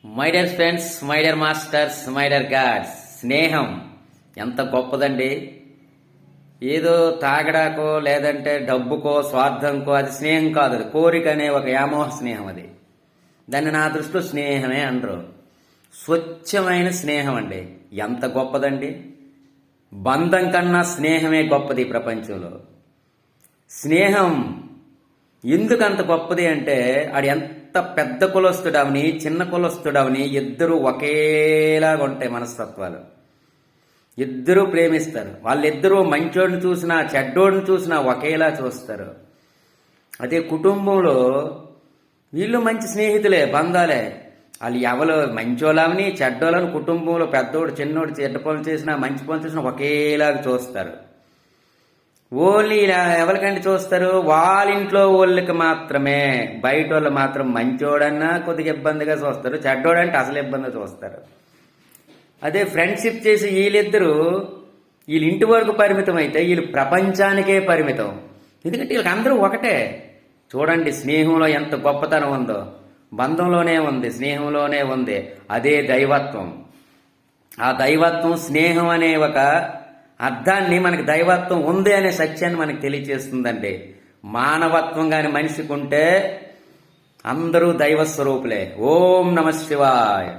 My dear friends, my dear masters, my dear God's, స్నేహం ఎంత గొప్పదండి. ఏదో తాగడాకో లేదంటే డబ్బుకో స్వార్థంకో అది స్నేహం కాదు. అది కోరిక అనే ఒక వ్యామోహ స్నేహం. అది దాన్ని నా దృష్టిలో స్నేహమే అనరు. స్వచ్ఛమైన స్నేహం అండి. ఎంత గొప్పదండి. బంధం కన్నా స్నేహమే గొప్పది ఈ ప్రపంచంలో. స్నేహం ఎందుకు అంత గొప్పది అంటే ఆడు ఎంత పెద్ద కులస్తుడవని చిన్న కులస్తుడవని ఇద్దరు ఒకేలాగా ఉంటాయి మనస్తత్వాలు. ఇద్దరూ ప్రేమిస్తారు. వాళ్ళిద్దరూ మంచోడిని చూసినా చెడ్డోడిని చూసినా ఒకేలా చూస్తారు. అదే కుటుంబంలో వీళ్ళు మంచి స్నేహితులే, బంధాలే. వాళ్ళు ఎవరు మంచోళ్ళని చెడ్డోళ్ళని కుటుంబంలో పెద్దోడు చిన్నోడు చెడ్డ పనులు చేసినా మంచి పనులు చేసినా ఒకేలాగా చూస్తారు. ఓన్లీ ఇలా ఎవరికంటే చూస్తారు, వాళ్ళ ఇంట్లో వాళ్ళకి మాత్రమే. బయట వాళ్ళు మాత్రం మంచోడన్నా కొద్దిగా ఇబ్బందిగా చూస్తారు, చెడ్డోడంటే అసలు ఇబ్బందిగా చూస్తారు. అదే ఫ్రెండ్షిప్ చేసి వీళ్ళిద్దరూ వీళ్ళ ఇంటి వరకు పరిమితం అయితే వీళ్ళు ప్రపంచానికే పరిమితం. ఎందుకంటే వీళ్ళకి అందరూ ఒకటే. చూడండి స్నేహంలో ఎంత గొప్పతనం ఉందో. బంధంలోనే ఉంది, స్నేహంలోనే ఉంది. అదే దైవత్వం. ఆ దైవత్వం స్నేహం అనే ఒక అర్థాన్ని మనకి దైవత్వం ఉంది అనే సత్యాన్ని మనకి తెలియజేస్తుందండి. మానవత్వం కాని మనిషికి ఉంటే అందరూ దైవ స్వరూపులే. ఓం నమ శివాయ.